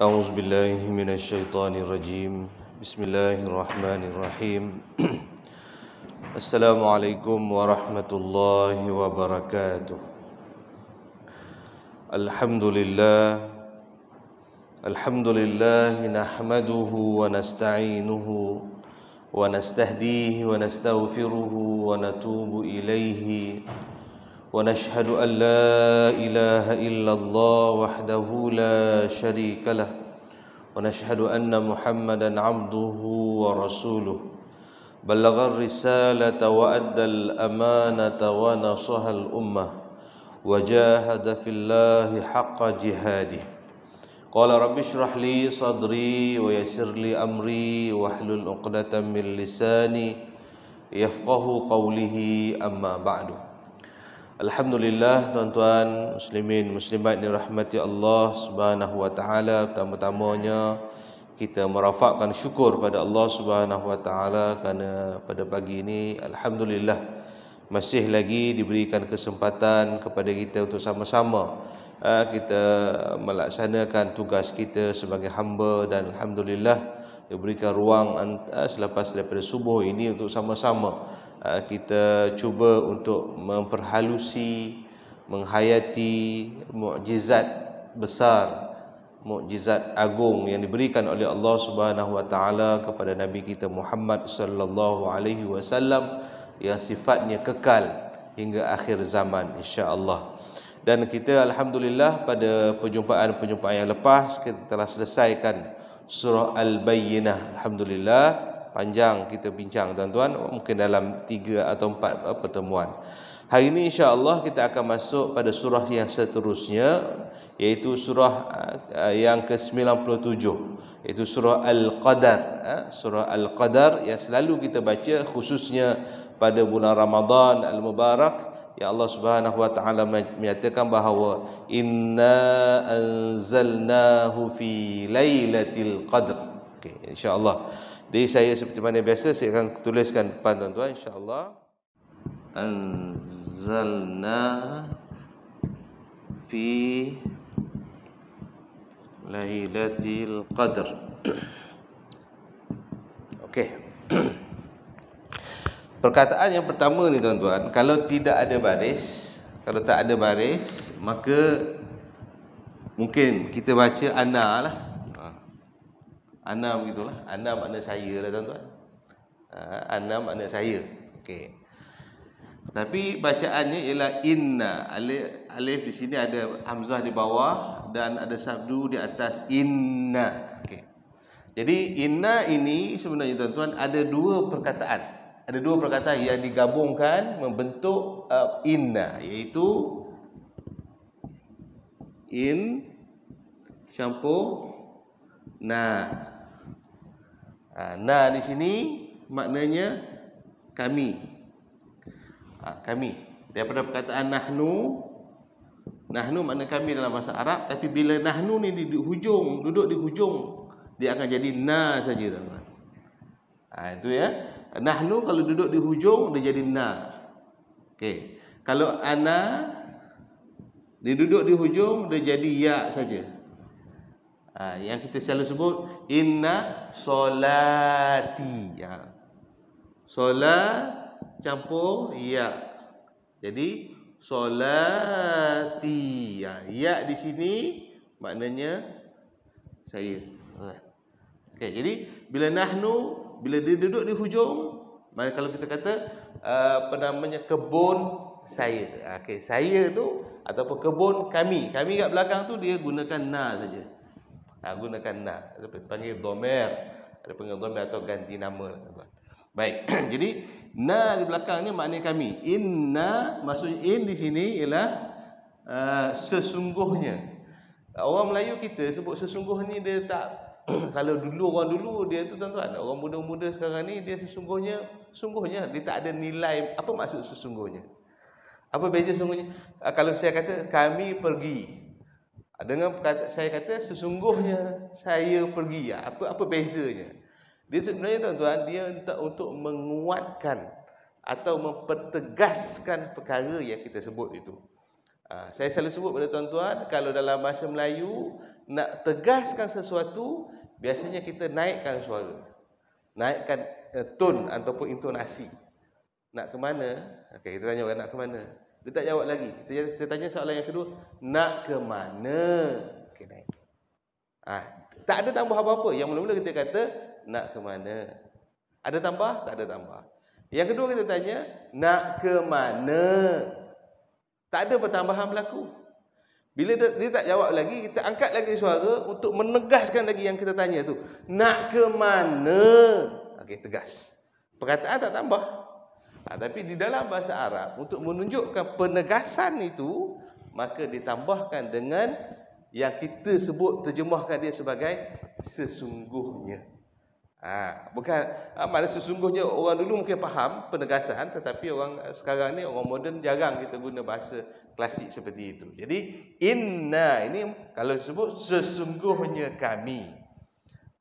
أعوذ بالله من الشيطان الرجيم بسم الله الرحمن الرحيم السلام عليكم ورحمة الله وبركاته الحمد لله نحمده ونستعينه ونستهديه ونستغفره ونتوب إليه ونشهد أن لا إله إلا الله وحده لا شريك له ونشهد أن محمدا عبده ورسوله بلغ الرسالة وأدى الأمانة ونصح الأمة وجاهد في الله حق جهاده قال رب اشرح لي صدري ويسر لي أمري واحلل عقدة من لساني يفقه قوله أما بعد. Alhamdulillah, tuan-tuan muslimin muslimat dirahmati Allah Subhanahu wa taala. Pertama-tamanya kita merafakkan syukur pada Allah Subhanahu wa taala kerana pada pagi ini alhamdulillah masih lagi diberikan kesempatan kepada kita untuk sama-sama kita melaksanakan tugas kita sebagai hamba, dan alhamdulillah diberikan ruang selepas daripada subuh ini untuk sama-sama kita cuba untuk memperhalusi, menghayati mukjizat besar, mukjizat agung yang diberikan oleh Allah Subhanahu wa taala kepada Nabi kita Muhammad sallallahu alaihi wasallam yang sifatnya kekal hingga akhir zaman insya-Allah. Dan kita alhamdulillah pada perjumpaan yang lepas kita telah selesaikan surah Al-Bayyinah. Alhamdulillah panjang kita bincang tuan-tuan, mungkin dalam 3 atau 4 pertemuan. Hari ini insya-Allah kita akan masuk pada surah yang seterusnya, iaitu surah yang ke-97, iaitu surah Al-Qadar. Surah Al-Qadar yang selalu kita baca khususnya pada bulan Ramadan Al-Mubarak, yang Allah Subhanahu wa taala menyatakan bahawa inna anzalnahu fi lailatul qadr. Okey, insya-Allah. Jadi saya seperti mana biasa saya akan tuliskan depan tuan-tuan insya-Allah. Anzalna fi lailatul qadr. Okey. Perkataan yang pertama ni tuan-tuan, kalau tidak ada baris, kalau tak ada baris, maka mungkin kita baca ana lah. Ana begitulah. Ana makna saya lah tuan-tuan. Ana makna saya. Okey. Tapi bacaannya ialah inna. Alif di sini ada hamzah di bawah dan ada sabdu di atas inna. Okey. Jadi inna ini sebenarnya tuan-tuan ada dua perkataan. Ada dua perkataan yang digabungkan membentuk inna, iaitu in campur na. Na di sini maknanya kami. Kami. Daripada perkataan nahnu. Nahnu makna kami dalam bahasa Arab, tapi bila nahnu ni duduk di hujung, dia akan jadi na saja tuan-tuan. Itu ya. Nahnu kalau duduk di hujung dia jadi na. Okey. Kalau ana dia duduk di hujung dia jadi ya saja. Yang kita selalu sebut inna solati. Solat campur ya. Jadi solati. Ya di sini maknanya saya. Okey, jadi bila nahnu, bila dia duduk di hujung, maka kalau kita kata kebun saya. Okey, saya tu ataupun kebun kami. Kami kat belakang tu dia gunakan na saja. Gunakan na. Ada panggil dhamir. Ada panggil dhamir atau ganti nama lah tuan-tuan. Baik. Jadi na di belakangnya maknanya kami. Inna, maksudnya in di sini ialah sesungguhnya. Orang Melayu kita sebut sesungguh ni dia tak kalau orang dulu dia tu tuan-tuan, orang muda-muda sekarang ni dia sungguhnya dia tak ada nilai. Apa maksud sesungguhnya? Apa beza sesungguhnya? Kalau saya kata kami pergi, dengan saya kata sesungguhnya saya pergi, apa bezanya? Dia sebenarnya tuan-tuan, dia untuk menguatkan atau mempertegaskan perkara yang kita sebut itu. Saya selalu sebut pada tuan-tuan, kalau dalam bahasa Melayu nak tegaskan sesuatu, biasanya kita naikkan suara, naikkan tone ataupun intonasi. Nak ke mana? Okey, kita tanya orang nak ke mana. Dia tak jawab lagi. Kita tanya soalan yang kedua, nak ke mana? Okey, naik. Tak ada tambah apa-apa. Yang mula-mula kita kata nak ke mana. Ada tambah? Tak ada tambah. Yang kedua kita tanya, nak ke mana? Tak ada pertambahan berlaku. Bila dia tak jawab lagi, kita angkat lagi suara untuk menegaskan lagi yang kita tanya tu. Nak ke mana? Okey, tegas. Perkataan tak tambah. Tapi di dalam bahasa Arab, untuk menunjukkan penegasan itu, maka ditambahkan dengan yang kita sebut, terjemahkan dia sebagai sesungguhnya. Bukan makna sesungguhnya orang dulu mungkin faham penegasan, tetapi orang sekarang ni, orang moden, jarang kita guna bahasa klasik seperti itu. Jadi inna ini kalau disebut sesungguhnya kami.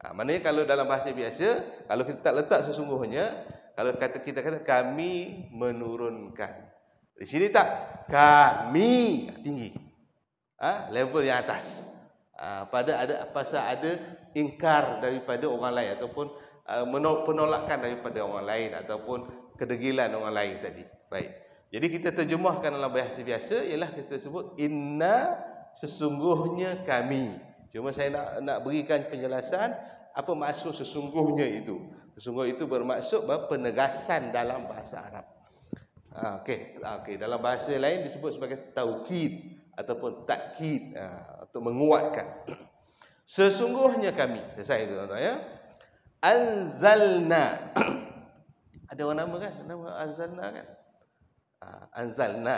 Maknanya kalau dalam bahasa biasa, kalau kita tak letak sesungguhnya, kalau kita kata kami menurunkan. Di sini tak, kami tinggi. Level yang atas. Pasal ada ingkar daripada orang lain ataupun penolakan daripada orang lain ataupun kedegilan orang lain tadi. Baik. Jadi kita terjemahkan dalam bahasa biasa ialah kita sebut inna, sesungguhnya kami. Cuma saya nak berikan penjelasan apa maksud sesungguhnya itu. Sesungguhnya itu bermaksud bahawa penegasan dalam bahasa Arab. Okey, dalam bahasa lain disebut sebagai taukid ataupun takkid, untuk menguatkan. Sesungguhnya kami. Selesai itu tuan-tuan ya. Anzalna. Ada orang nama kan? Nama anzalna kan? Anzalna.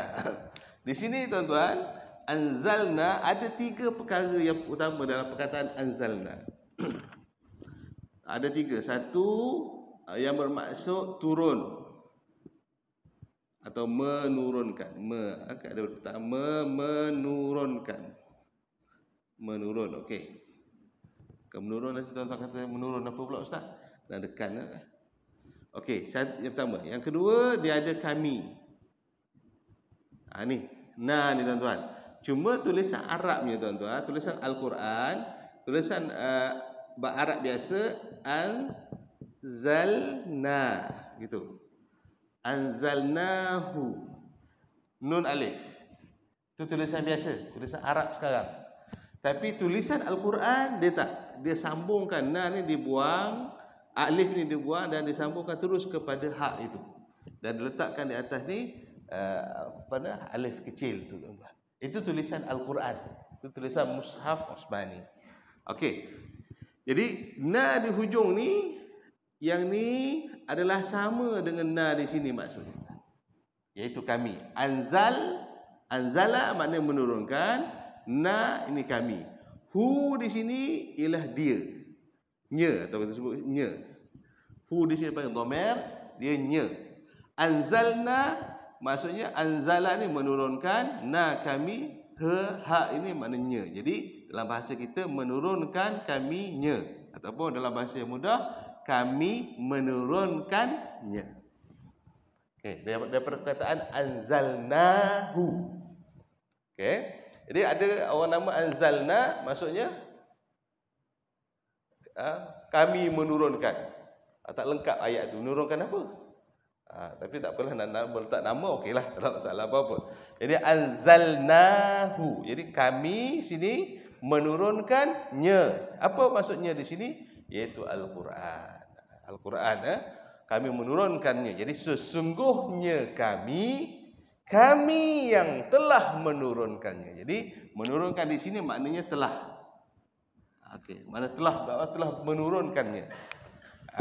Di sini tuan-tuan, anzalna ada 3 perkara yang utama dalam perkataan anzalna. Ada 3. Satu yang bermaksud turun atau menurunkan. Ada pertama menurunkan. Menurun, okey. Menurun nanti tuan-tuan kata menurun apa pula ustaz? Nak dekan ke? Okey, yang pertama. Yang kedua dia ada kami. Ni tuan-tuan. Cuma tulisan Arabnya tuan-tuan, tulisan Al-Quran, tulisan Arab biasa anzalna gitu. Anzalnahu. Nun alif. Itu tulisan biasa, tulisan Arab sekarang. Tapi tulisan Al-Quran dia tak. Dia sambungkan, na ni dibuang, alif ni dibuang dan disambungkan terus kepada hak itu. Dan diletakkan di atas ni pada alif kecil tu tuan-tuan. Itu tulisan Al-Quran. Itu tulisan Mushaf Utsmani. Okey. Jadi na di hujung ni, yang ni adalah sama dengan na di sini maksudnya. Iaitu kami. Anzala maknanya menurunkan, na ini kami. Hu di sini ialah dia. Nya atau kita sebut nya. Hu di sini panggil dhamir, dia nya. Anzalna maksudnya anzala ni menurunkan, na kami, ha ini maknanya. Jadi dalam bahasa kita menurunkan kaminya ataupun dalam bahasa yang mudah kami menurunkannya. Okey, daripada perkataan anzalnahu. Okey. Jadi ada orang nama anzalna maksudnya kami menurunkan. Tak lengkap ayat tu. Menurunkan apa? Tapi tak apalah, nak letak nama okeylah, tak ada masalah apa-apa. Jadi anzalnahu. Jadi kami sini menurunkannya. Apa maksudnya di sini? Iaitu Al-Quran. Al-Quran kami menurunkannya. Jadi sesungguhnya kami yang telah menurunkannya. Jadi menurunkan di sini maknanya telah. Okey, makna telah menurunkannya.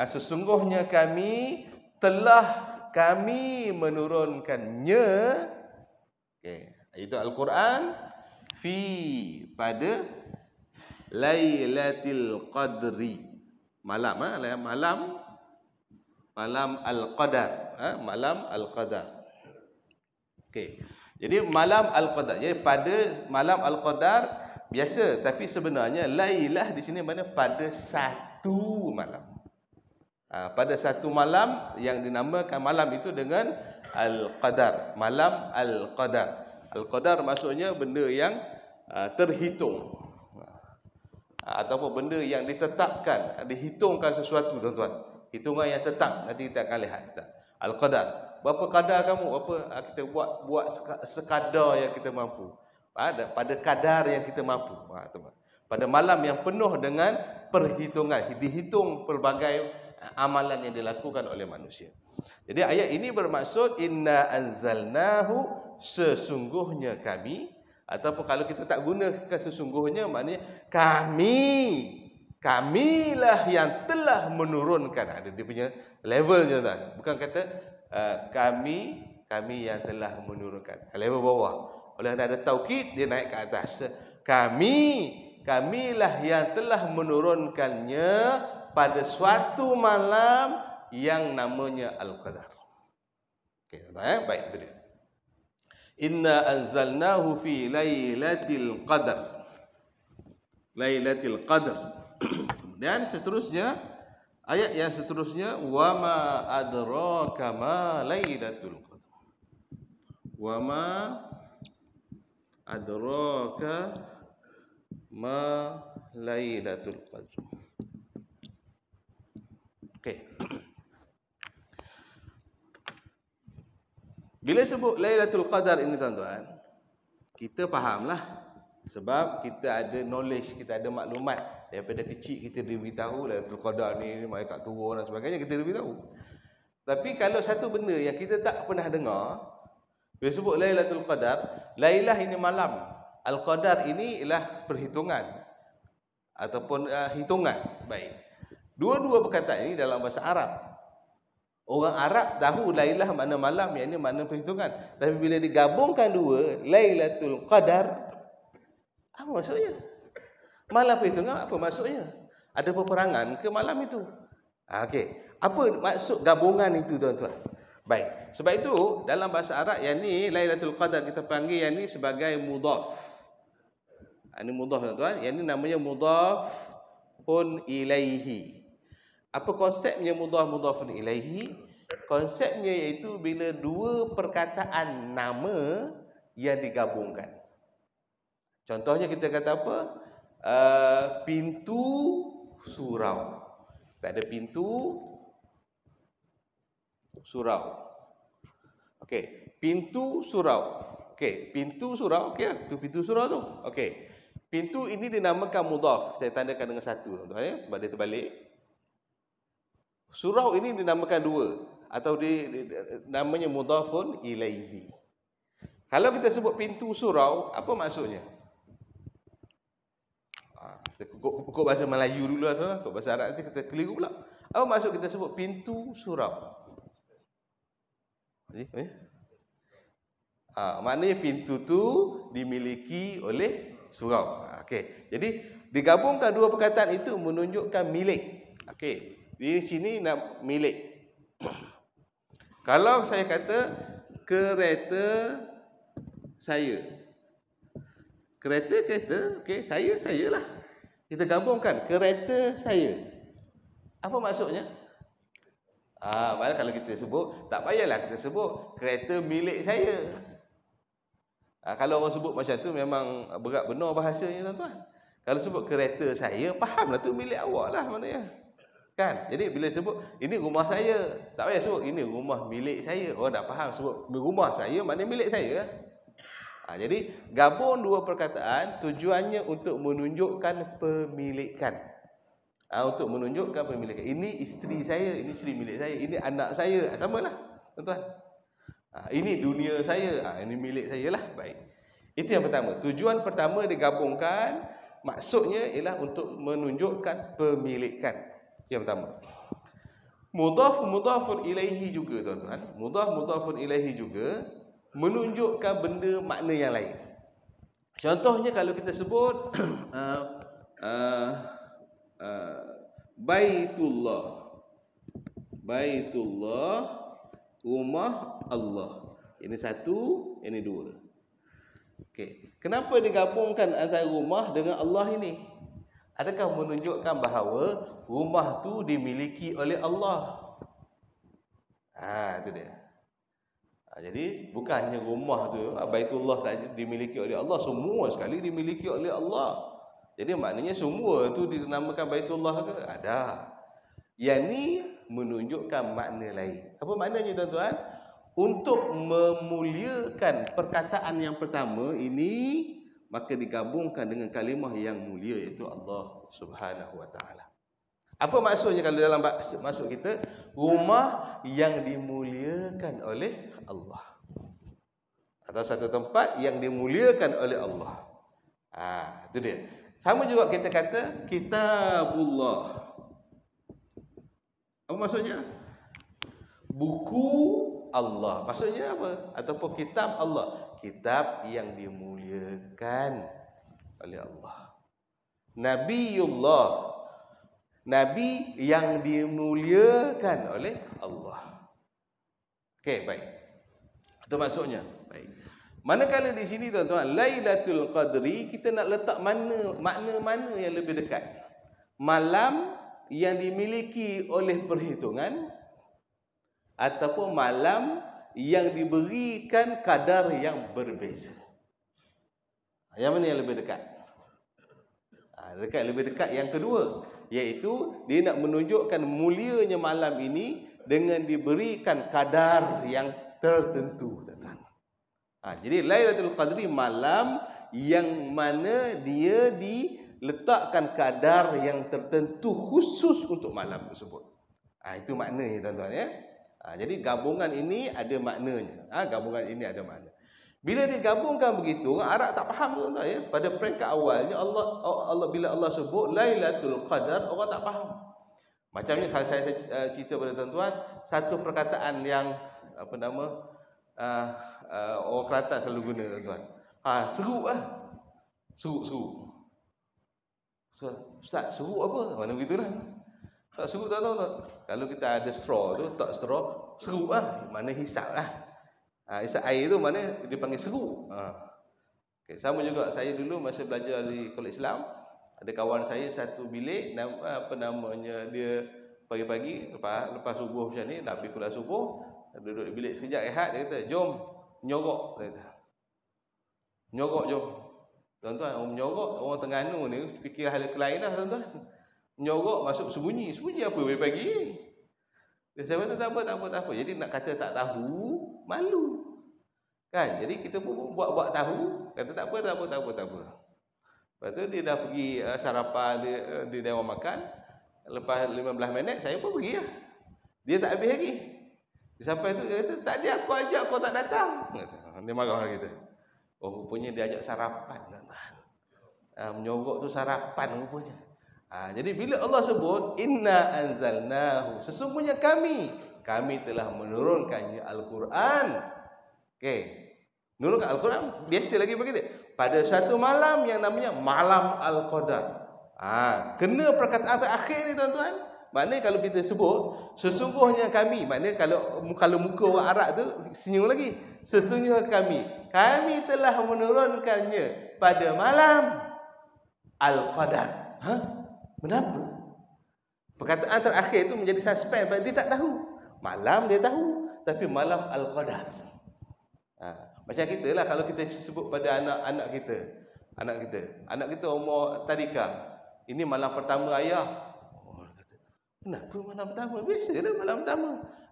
Sesungguhnya kami telah menurunkannya. Okey, itu Al-Quran pada Lailatul Qadri. Malam Al-Qadar. Malam Al-Qadar. Okey. Jadi malam Al-Qadar. Jadi pada malam Al-Qadar biasa, tapi sebenarnya lailah di sini makna pada satu malam. Pada satu malam yang dinamakan malam itu dengan Al-Qadar. Malam Al-Qadar. Al-qadar maksudnya benda yang terhitung. Ataupun benda yang ditetapkan, dihitungkan sesuatu, tuan-tuan. Hitungan yang tetap, nanti kita akan lihat. Al-qadar. Berapa kadar kamu? Berapa kita buat sekadar yang kita mampu. Pada kadar yang kita mampu. Pada malam yang penuh dengan perhitungan, dihitung pelbagai amalan yang dilakukan oleh manusia. Jadi ayat ini bermaksud inna anzalnahu, sesungguhnya kami, ataupun kalau kita tak gunakan sesungguhnya, maknanya kamilah yang telah menurunkan. Ada dia punya levelnya tak? Bukan kata kami yang telah menurunkan. Level bawah. Oleh ada taukid, dia naik ke atas. Kamilah yang telah menurunkannya pada suatu malam yang namanya Al-Qadar. Okey, baik itu dia. Inna anzalnahu fi lailatul qadar. Lailatul qadar. Dan seterusnya, ayat yang seterusnya, wa ma adraka ma lailatul qadar. Wa ma adraka ma lailatul qadar. Okey. Bila sebut Lailatul Qadar ini, tuan-tuan, kita fahamlah. Sebab kita ada knowledge, kita ada maklumat. Daripada kecil kita diberitahu Lailatul Qadar ni malaikat turun dan sebagainya, kita diberitahu. Tapi kalau satu benda yang kita tak pernah dengar, bila sebut Lailatul Qadar, Lailah ini malam, Al-Qadar ini ialah perhitungan ataupun hitungan. Baik. Dua-dua perkataan ini dalam bahasa Arab. Orang Arab tahu Lailah makna malam, yang ini makna perhitungan. Tapi bila digabungkan dua, Lailatul Qadar, apa maksudnya? Malam perhitungan apa maksudnya? Ada peperangan ke malam itu? Okey. Apa maksud gabungan itu, tuan-tuan? Baik. Sebab itu dalam bahasa Arab yang ni Lailatul Qadar kita panggil yang ni sebagai mudhaf. Ini mudhaf, tuan-tuan. Yang ni namanya mudhafun ilaihi. Apa konsepnya mudhafun ilaihi? Konsepnya iaitu bila dua perkataan nama yang digabungkan. Contohnya kita kata apa? Pintu surau. Tak ada pintu surau. Okey, pintu surau. Okey, pintu surau. Okey lah, tu pintu surau tu. Okey. Pintu ini dinamakan mudhaf. Saya tandakan dengan satu, tuan-tuan ya, sebab dia terbalik. Surau ini dinamakan dua, atau namanya mudhafun ilaihi. Kalau kita sebut pintu surau, apa maksudnya? Kita kukuk bahasa Melayu dulu lah, kukuk bahasa Arab nanti kita keliru pula. Apa maksud kita sebut pintu surau? Maknanya pintu tu dimiliki oleh surau. Okey. Jadi digabungkan dua perkataan itu menunjukkan milik. Okey. Di sini nak milik. Kalau saya kata kereta saya. Kereta, okey, sayalah. Kita gabungkan kereta saya. Apa maksudnya? Malah kalau kita sebut, tak payahlah kita sebut kereta milik saya. Kalau orang sebut macam tu memang berat benar bahasanya, tuan-tuan. Kalau sebut kereta saya, fahamlah tu milik awak lah maknanya. Kan? Jadi bila sebut ini rumah saya, tak payah sebut ini rumah milik saya. Orang dah faham sebut rumah saya maknanya milik saya. Jadi gabung dua perkataan tujuannya untuk menunjukkan pemilikan. Untuk menunjukkan pemilikan. Ini isteri saya, ini isteri milik saya, ini anak saya. Samalah, tuan-tuan. Ini dunia saya, ini milik saya lah. Baik. Itu yang pertama. Tujuan pertama digabungkan, maksudnya ialah untuk menunjukkan pemilikan. Yang pertama. Mudhafun ilaihi juga, tuan-tuan. Mudhafun ilaihi juga menunjukkan benda makna yang lain. Contohnya kalau kita sebut Baitullah, rumah Allah. Ini satu, ini dua. Okey. Kenapa digabungkan antara rumah dengan Allah ini? Adakah menunjukkan bahawa rumah tu dimiliki oleh Allah? Itu dia. Jadi bukan hanya rumah tu, Baitullah tak dimiliki oleh Allah, semua sekali dimiliki oleh Allah. Jadi maknanya semua tu dinamakan Baitullah ke? Ada. Yang ni menunjukkan makna lain. Apa maknanya tuan-tuan? Untuk memuliakan perkataan yang pertama ini, maka digabungkan dengan kalimah yang mulia, iaitu Allah Subhanahu Wa Taala. Apa maksudnya kalau dalam maksud kita? Rumah yang dimuliakan oleh Allah, atau satu tempat yang dimuliakan oleh Allah. Itu dia. Sama juga kita kata kitabullah. Apa maksudnya? Buku Allah. Maksudnya apa? Ataupun kitab Allah. Kitab yang dimuliakan oleh Allah. Nabiullah. Nabi yang dimuliakan oleh Allah. Okey, baik. Itu maksudnya. Baik. Manakala di sini tuan-tuan, Lailatul Qadri, kita nak letak makna mana yang lebih dekat? Malam yang dimiliki oleh perhitungan, ataupun malam yang diberikan kadar yang berbeza? Yang mana yang lebih dekat? Lebih dekat yang kedua, iaitu dia nak menunjukkan mulianya malam ini dengan diberikan kadar yang tertentu, tuan-tuan. Jadi Lailatul Qadri malam yang mana dia diletakkan kadar yang tertentu khusus untuk malam tersebut. Itu maknanya, tuan-tuan, ya. Jadi gabungan ini ada maknanya. Gabungan ini ada makna. Bila digabungkan begitu, orang Arab tak faham, tuan-tuan, ya. Pada peringkat awalnya Allah bila Allah sebut Lailatul Qadar, orang tak faham. Macamnya kalau saya cerita pada tuan-tuan, satu perkataan yang orang Kelantan selalu guna, tuan-tuan. Seruk lah. Seruk. Ustaz, seruk apa? Mana begitulah. Tak seruk, tak tahu tak. Kalau kita ada straw tu, tak straw, seruk lah. Mana hisap lah. Hisap air tu mana dipanggil seruk. Okay. Sama juga saya dulu masa belajar di Kolej Islam, ada kawan saya satu bilik, dia pagi-pagi lepas subuh macam ni, nak pergi kuliah subuh, duduk di bilik sekejap rehat, dia kata, jom nyorok, dia kata. Nyorok jom. Tuan-tuan, orang menyorok, orang Terengganu ni fikir hal lain lah, tuan-tuan. Nyorok masuk sembunyi apa pagi-pagi? Saya kata tak apa. Jadi nak kata tak tahu, malu. Kan? Jadi kita pun buat tahu, kata tak apa. Lepas tu dia dah pergi sarapan di dewan makan. Lepas 15 minit saya pun pergi lah. Dia tak habis lagi. Sampai tu dia kata, tadi aku ajak kau tak datang. Dia marah kita. Rupanya dia ajak sarapan, tuan-tuan. Menyorok tu sarapan rupanya. Jadi bila Allah sebut inna anzalnahu, sesungguhnya kami telah menurunkannya Al-Quran. Okey. Menurunkan Al-Quran biasa lagi begitu. Pada satu malam yang namanya malam Al-Qadar. Kena perkataan terakhir ni, tuan-tuan. Maknanya kalau kita sebut sesungguhnya kami, maknanya kalau muka orang Arab tu senyum lagi. Sesungguhnya kami telah menurunkannya pada malam Al-Qadar. Kenapa? Perkataan terakhir itu menjadi suspens, dia tak tahu. Malam dia tahu, tapi malam Al-Qadar. Macam kita lah kalau kita sebut pada anak kita umur tadika, ini malam pertama ayah. Kenapa malam pertama? Biasalah malam pertama.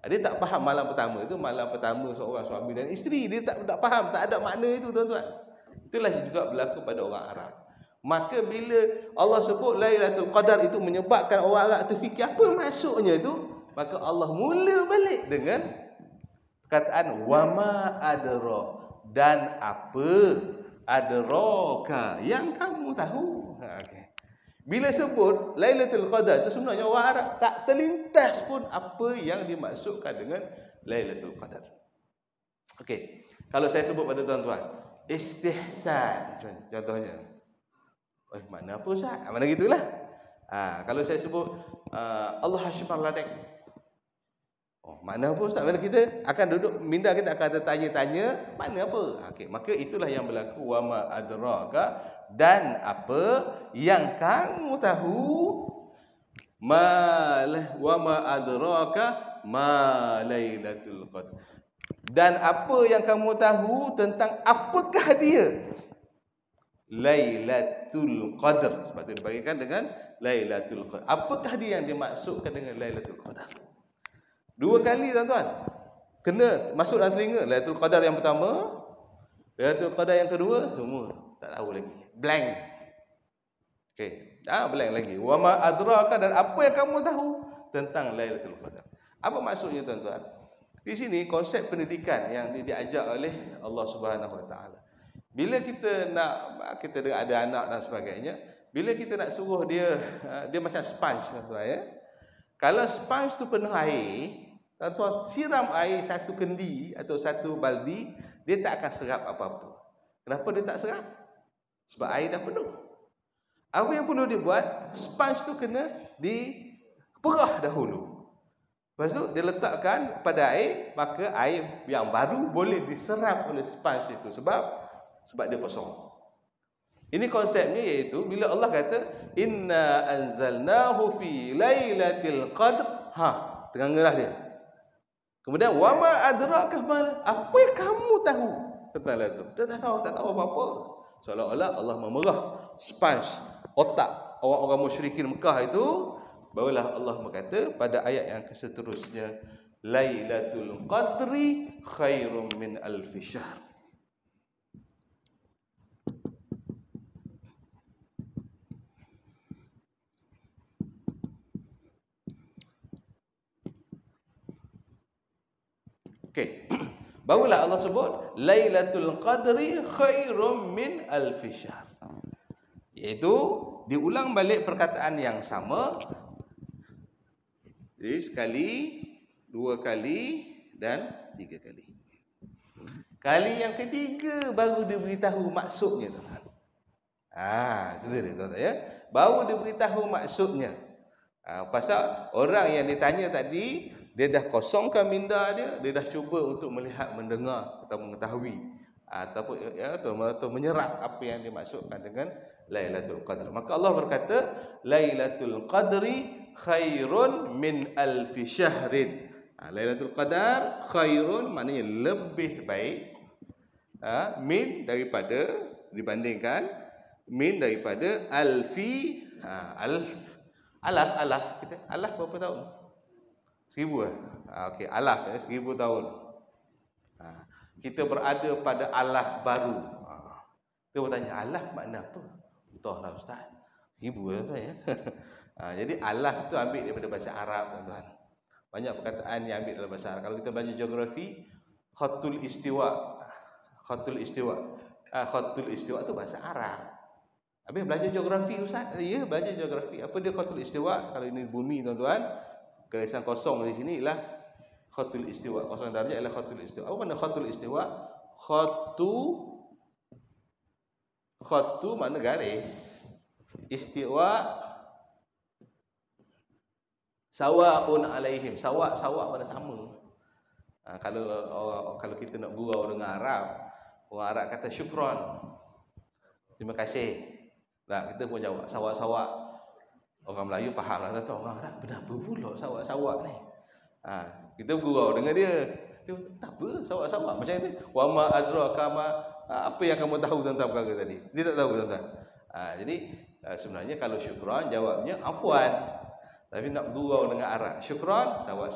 Dia tak faham malam pertama itu malam pertama seorang suami dan isteri. Dia tak faham, tak ada makna itu, tuan-tuan. Itulah juga berlaku pada orang Arab. Maka bila Allah sebut Lailatul Qadar itu menyebabkan orang Arab terfikir apa maksudnya itu, maka Allah mula balik dengan perkataan wama adra, dan apa adraka, yang kamu tahu. Okay. Bila sebut Lailatul Qadar itu sebenarnya orang Arab tak terlintas pun apa yang dimaksudkan dengan Lailatul Qadar. Okey. Kalau saya sebut pada tuan-tuan, istihsan contohnya. Mana apa Ustaz? Mana gitulah. Kalau saya sebut Allah Akbar ladek. Mana apa Ustaz? Mana kita akan duduk minda, kita akan tanya-tanya mana apa. Okey, maka itulah yang berlaku wama adraka, dan apa yang kamu tahu, wama adraka ma Lailatul Qadar. Dan apa yang kamu tahu tentang apakah dia Lailatul Qadar. Sebab itu dibagikan dengan Lailatul Qadar. Apakah dia yang dimaksudkan dengan Lailatul Qadar? Dua kali tuan-tuan. Kena masuk dalam telinga. Lailatul Qadar yang pertama, Lailatul Qadar yang kedua, semua tak tahu lagi. Blank. Okey. Blank lagi. Wa ma adraka, dan apa yang kamu tahu tentang Lailatul Qadar. Apa maksudnya tuan-tuan? Di sini konsep pendidikan yang diajak oleh Allah Subhanahu Wa Taala. Bila kita ada anak dan sebagainya, bila kita nak suruh dia macam sponge tuan-tuan ya. Kalau sponge tu penuh air, tuan-tuan siram air satu kendi atau satu baldi, dia tak akan serap apa-apa. Kenapa dia tak serap? Sebab air dah penuh. Apa yang perlu dia buat? Sponge tu kena diperah dahulu. Lepas tu dia letakkan pada air, maka air yang baru boleh diserap oleh sponge itu sebab dia kosong. Ini konsepnya, iaitu bila Allah kata inna anzalnahu fi lailatul qadr, teranglah dia. Kemudian wa ma adraka mal, apa yang kamu tahu tentang Lailatul Qadar? Dia tak tahu apa-apa. Seolah-olah Allah memerah sponge otak orang-orang musyrikin Mekah itu. Barulah Allah berkata pada ayat yang seterusnya, Lailatul Qadri khairum min alfi syahr. Okey. Barulah Allah sebut Lailatul Qadri khairum min alfi syahr. Iaitu diulang balik perkataan yang sama. Jadi sekali, dua kali dan tiga kali. Kali yang ketiga baru diberitahu maksudnya, tuan-tuan. Itu dia, tuan-tuan ya. Baru diberitahu maksudnya. Pasal orang yang ditanya tadi, dia dah kosongkan minda dia dah cuba untuk melihat, mendengar atau mengetahui atau menyerap apa yang dimaksudkan dengan Lailatul Qadar. Maka Allah berkata, Lailatul Qadri khairun min alfi syahrin. Lailatul Qadar khairun maknanya lebih baik, min daripada, dibandingkan, min daripada alfi, alaf kita alaf berapa tahun? 1000. Okey, alaf 1000 tahun. Kita berada pada alaf baru. Kita bertanya, alaf makna apa? Entahlah ustaz. 1000 tuan-tuan ya. Jadi alaf tu ambil daripada bahasa Arab, tuan-tuan. Banyak perkataan yang ambil dalam bahasa Arab. Kalau kita belajar geografi, khatul istiwa. Khatul istiwa tu bahasa Arab. Habis belajar geografi ustaz? Ya, belajar geografi. Apa dia khatul istiwa? Kalau ini bumi, tuan-tuan, garisan kosong di sini ialah khatul istiwa. Kosong darjah ialah khatul istiwa. Apa makna khatul istiwa? Khatu makna garis. Istiwa sawaun alaihim. Sawa makna sama. Kalau kita nak gurau dengan Arab, orang Arab kata syukran, terima kasih. Kita pun jawab sawa. Orang Melayu faham lah, kata orang Arab kenapa pula sawa ni. Kita gurau dengan dia. Dia kenapa sawa macam ni? Wa ma adraka ma, apa yang kamu tahu tentang perkara tadi? Dia tak tahu, tuan-tuan. Jadi sebenarnya kalau syukran jawabnya afwan. Tapi nak gurau dengan Arab, syukran sawa.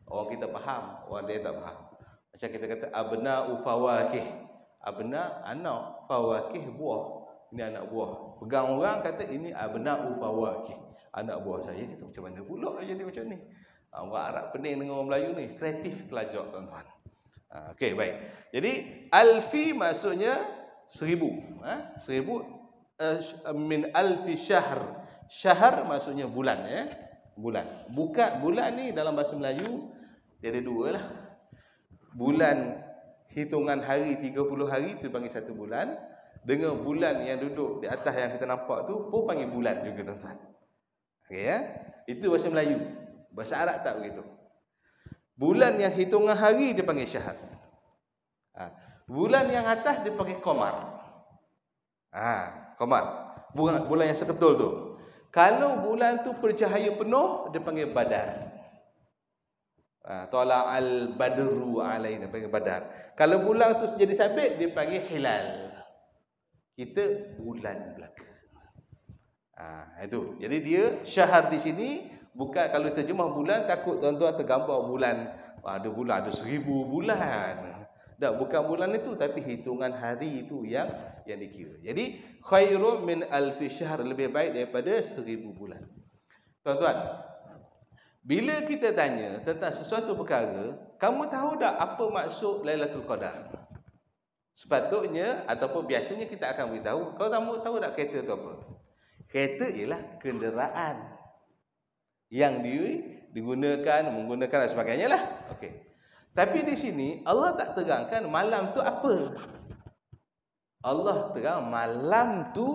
Orang kita faham, orang dia tak faham. Macam kita kata abna'u fawakih. Abna anak, fawakih buah. Ini anak buah. Pegang orang kata ini abna'u fawakih. Anak buah saya. Kita macam mana pula jadi macam ni? Orang Arab pening dengan orang Melayu ni. Kreatif telajak, tuan-tuan. Okey, baik. Jadi alfi maksudnya 1000. 1000 min alfi syahr. Syahr maksudnya bulan ya. Bulan. Bukan bulan ni dalam bahasa Melayu dia ada dua lah. Bulan hitungan hari 30 hari tu panggil satu bulan. Dengan bulan yang duduk di atas yang kita nampak tu pun panggil bulan juga, tuan-tuan. Okey ya. Itu bahasa Melayu. Bahasa Arab tak begitu. Bulan yang hitungan hari dia panggil syahr. Bulan yang atas dia panggil qamar. Qamar. Bulan yang seketul tu. Kalau bulan tu bercahaya penuh dia panggil badar. Tala al-badru alaina, panggil badar. Kalau bulan tu jadi sabit, dia panggil hilal. Kita bulan belaka. Itu. Jadi dia syahr di sini bukan, kalau terjemah bulan takut tuan-tuan tergambar bulan. Ada bulan, ada 1000 bulan. Tak, bukan bulan itu, tapi hitungan hari itu yang dikira. Jadi khairun min alfi syahr, lebih baik daripada 1000 bulan. Tuan-tuan, bila kita tanya tentang sesuatu perkara, kamu tahu tak apa maksud Lailatul Qadar? Sepatutnya ataupun biasanya kita akan beritahu. Kau tahu tak kereta tu apa? Kereta ialah kenderaan yang digunakan, menggunakan dan sebagainya lah. Okey. Tapi di sini Allah tak terangkan malam tu apa. Allah terang malam tu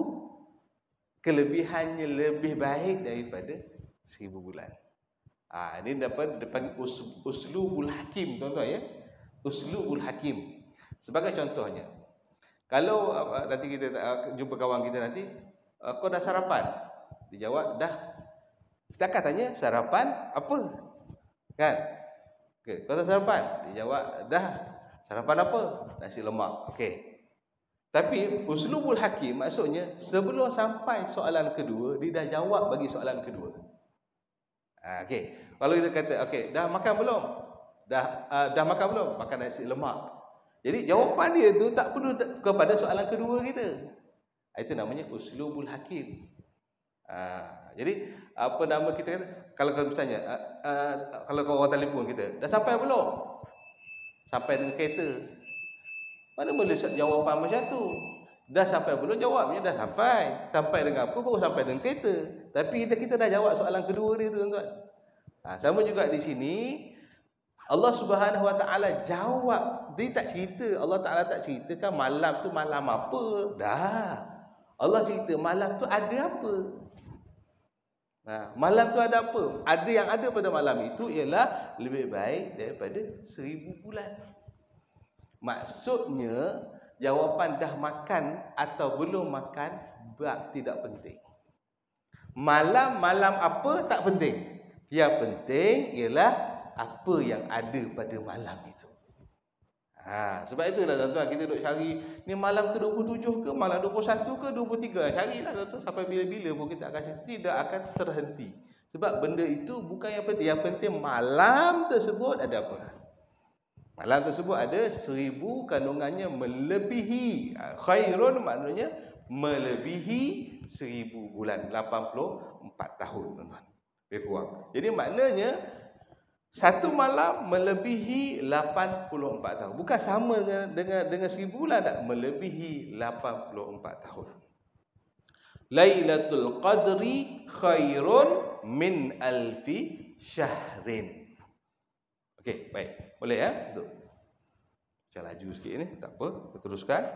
kelebihannya lebih baik daripada 1000 bulan. Ini dipanggil uslubul hakim, tuan-tuan ya. Uslubul hakim. Sebagai contohnya, kalau nanti kita jumpa kawan kita nanti, kau dah sarapan? Dia jawab, dah. Kita akan tanya, sarapan apa? Kan? Okay. Kau dah sarapan? Dia jawab, dah. Sarapan apa? Nasi lemak. Okey. Tapi uslubul hakim maksudnya sebelum sampai soalan kedua, dia dah jawab bagi soalan kedua. Okey. Kalau kita kata, okey, dah makan belum? Dah makan belum? Makan nasi lemak. Jadi jawapan dia tu tak perlu kepada soalan kedua kita. Itu namanya uslubul hakim. Jadi apa nama kita kata, kalau misalnya kalau kau orang telefon kita, dah sampai belum? Sampai dengan kereta. Mana boleh jawapan macam tu? Dah sampai belum? Jawabnya dah sampai. Sampai dengan apa? Baru sampai dengan kereta. Tapi kita dah jawab soalan kedua dia tu, tuan-tuan. Sama juga di sini Allah Subhanahu Wa Taala jawab. Dia tak cerita, Allah Taala tak ceritakan malam tu malam apa. Dah. Allah cerita malam tu ada apa. Malam tu ada apa? Ada yang ada pada malam itu ialah lebih baik daripada 1000 bulan. Maksudnya jawapan dah makan atau belum makan tidak penting. Malam apa tak penting. Yang penting ialah apa yang ada pada malam itu. Sebab itulah tuan-tuan, kita duk cari ni malam ke-27 ke, malam 21 ke, 23. Carilah tuan-tuan sampai bila-bila pun kita tidak akan terhenti. Sebab benda itu bukan yang penting. Yang penting malam tersebut ada apa. Malam tersebut ada 1000, kandungannya melebihi. Khairun maknanya melebihi 1000 bulan, 84 tahun, tuan-tuan. Lebih kurang. Jadi maknanya satu malam melebihi 84 tahun. Bukan sama dengan 1000 bulan tak, melebihi 84 tahun. Lailatul Qadri khairun min alfi syahrin. Okey, baik. Boleh ya? Betul. Saya laju sikit ni, tak apa, kita teruskan.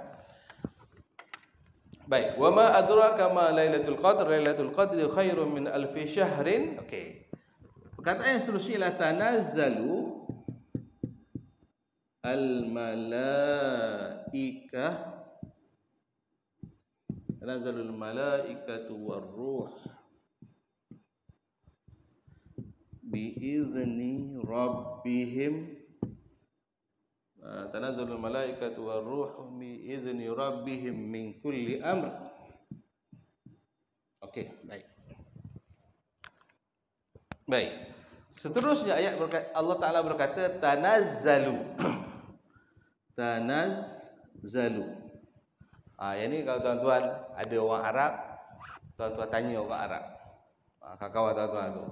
Baik, wa ma adraka ma Lailatul Qadr? Lailatul Qadri khairun min alfi syahrin. Okey. Perkataan yang seterusnya ialah tanazzalu al-malaikah. Tanazzalul malaikatu war-ruh biizni rabbihim. Tanazzalul malaikatu war-ruh biizni rabbihim min kulli amr. Okey, baik. Baik. Seterusnya ayat Allah Taala berkata tanazzalu. Tanazzalu. Yang ni kalau tuan-tuan ada orang Arab, tuan-tuan tanya orang Arab. Kawan-kawan tuan-tuan tu.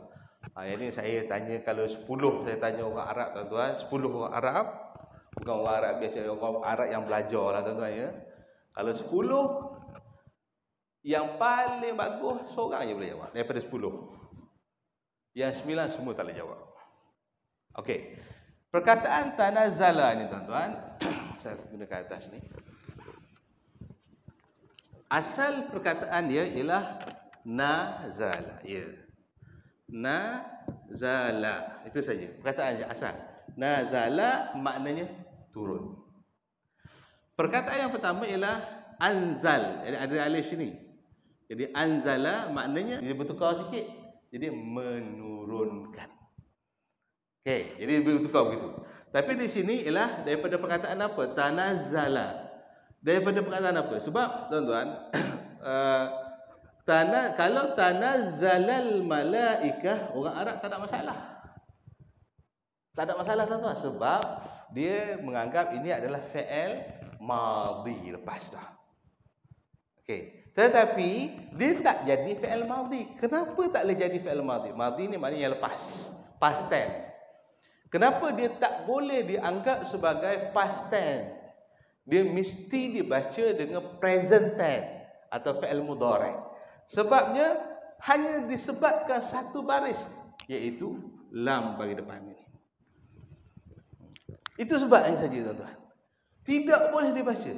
Yang ni saya tanya, kalau 10 saya tanya orang Arab, tuan-tuan, 10 orang Arab, bukan orang Arab biasa, orang Arab yang belajar lah, tuan-tuan ya. Kalau 10, yang paling bagus seorang je boleh jawab daripada 10. Yang 9 semua tak boleh jawab. Okey. Perkataan tanazzala ni, tuan-tuan, saya gunakan atas ni. Asal perkataan dia ialah nazala. Ya. Nazala. Itu saja. Perkataan je asal. Nazala maknanya turun. Perkataan yang pertama ialah anzal. Jadi ada alif sini. Jadi anzala maknanya dia bertukar sikit. Jadi menurunkan. Okey, jadi bertukar begitu. Tapi di sini ialah daripada perkataan apa? Tanazzala. Daripada perkataan apa? Sebab tuan-tuan, kalau tanazzalal malaikah, orang Arab tak ada masalah. Tak ada masalah tuan-tuan, sebab dia menganggap ini adalah fi'il madhi, lepas dah. Okey. Tetapi dia tak jadi fi'il madhi. Kenapa tak boleh jadi fi'il madhi? Madhi ni maknanya yang lepas, past tense. Kenapa dia tak boleh dianggap sebagai past tense? Dia mesti dibaca dengan present tense atau fi'il mudhari'. Sebabnya hanya disebabkan satu baris, iaitu lam bagi depan ini. Itu sebabnya saja tuan-tuan. Tidak boleh dibaca.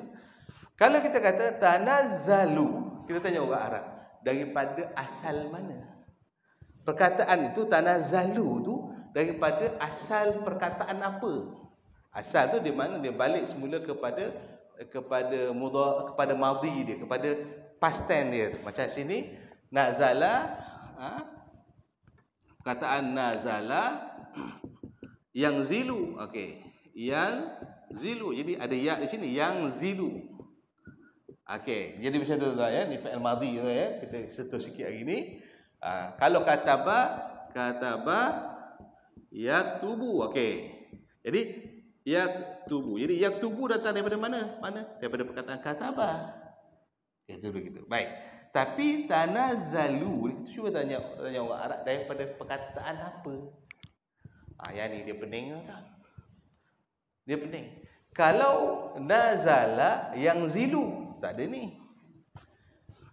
Kalau kita kata tanazzalu, kita tanya orang Arab, daripada asal mana? Perkataan itu tanazzalu tu daripada asal perkataan apa? Asal tu di mana dia balik semula kepada madhi dia, kepada past tense dia. Macam sini nazala, perkataan nazala yang zilu. Okey, yang zilu. Jadi ada ya di sini, yang zilu. Okey, jadi macam tu tuan ya, ni fi'il madhi tu ya. Kita sentuh sikit hari ni. Kalau kataba yaktubu. Okey. Jadi yaktubu. Jadi yaktubu datang daripada mana? Daripada perkataan kataba. Itu begitu. Baik. Tapi tanazzalu, kita cuba tanya orang Arab, daripada perkataan apa? Yang ni dia pening tak? Dia pening. Kalau nazala yang zilu, tak ada ni.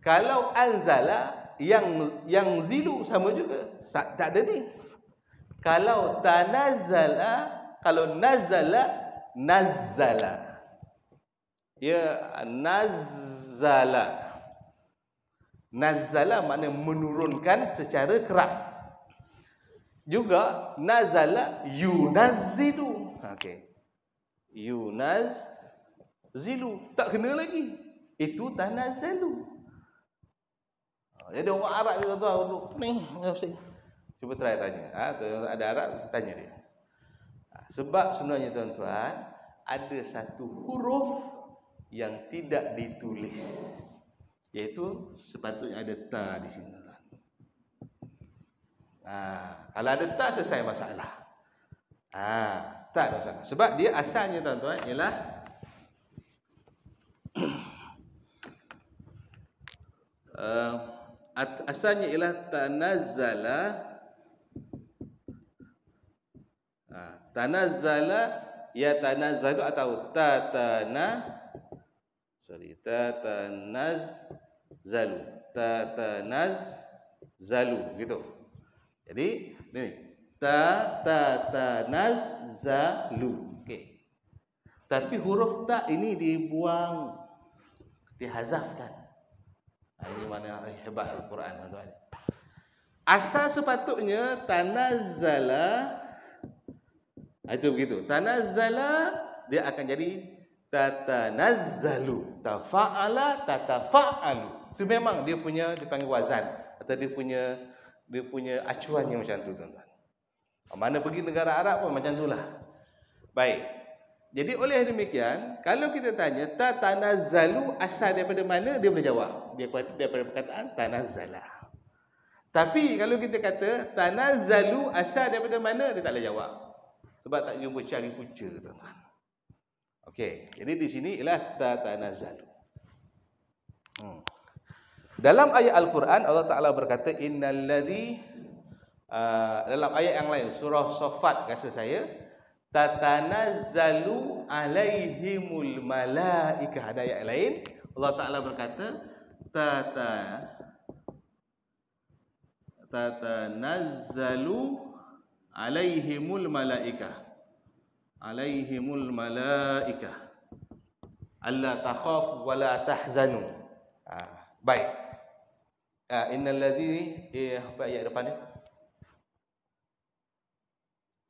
Kalau anzala yang zilu, sama juga, tak ada ni. Kalau tanazzala, kalau nazala, nazzala. Ya, nazzala. Nazzala maknanya menurunkan secara kerap. Juga nazala yunazzilu. Okey. Yunazzilu, tak kena lagi. Itu tanazzalu. Jadi orang Arab ni tuan-tuan ni, cuba try tanya. Ada Arab, tanya dia. Sebab sebenarnya tuan-tuan, ada satu huruf yang tidak ditulis, iaitu sepatutnya ada ta di sini tuan-tuan. Kalau ada ta, selesai masalah. Tak ada masalah. Sebab dia asalnya tuan-tuan ialah asalnya ialah tanazzala. Tanazzala ya tanazzalu atau tatanazzalu gitu. Jadi ni tatanazzalu. Okey. Tapi huruf ta ini dibuang, dihazafkan. Ini mana hebat Al-Quran tuan-tuan. Asal sepatutnya tanazzala, itu begitu. Tanazzala dia akan jadi tatanazzalu. Tafa'ala tatafa'alu. Itu memang dia dipanggil wazan, atau dia punya acuannya macam tu tuan-tuan. Mana pergi negara Arab pun macam itulah. Baik. Jadi oleh demikian, kalau kita tanya tatanazzalu asal daripada mana, dia boleh jawab. Daripada perkataan tanazzala. Tapi kalau kita kata tanazzalu asal daripada mana, dia tak boleh jawab. Sebab tak jumpa cari punca tuan-tuan. Okey, jadi di sini ialah tatanazzalu. Dalam ayat Al-Quran Allah Taala berkata innalladzi, dalam ayat yang lain surah Saffat rasa saya, tatanazzalu alaihimul malaikah. Ada ayat lain Allah Taala berkata tatanazzalu alaihimul malaikah alla takhafu wa la tahzanu. Baik. Innalladzi, apa ayat depan ni?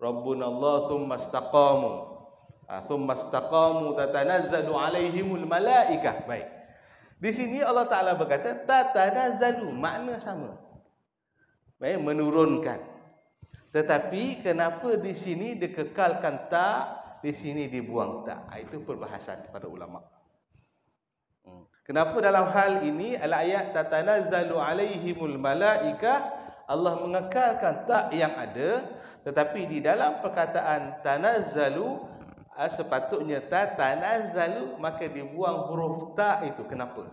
Rabbuna Allah thumma istaqamu tatanazzalu alaihimul malaikah. Baik. Di sini Allah Taala berkata tatanazzalu, makna sama. Baik, menurunkan. Tetapi kenapa di sini dikekalkan tak, di sini dibuang tak? Itu perbahasan para ulama. Kenapa dalam hal ini al-ayat tatanazzalu alaihimul malaikah, Allah mengekalkan tak yang ada, tetapi di dalam perkataan tanazzalu sepatutnya tatanazzalu, maka dibuang huruf tak itu. Kenapa?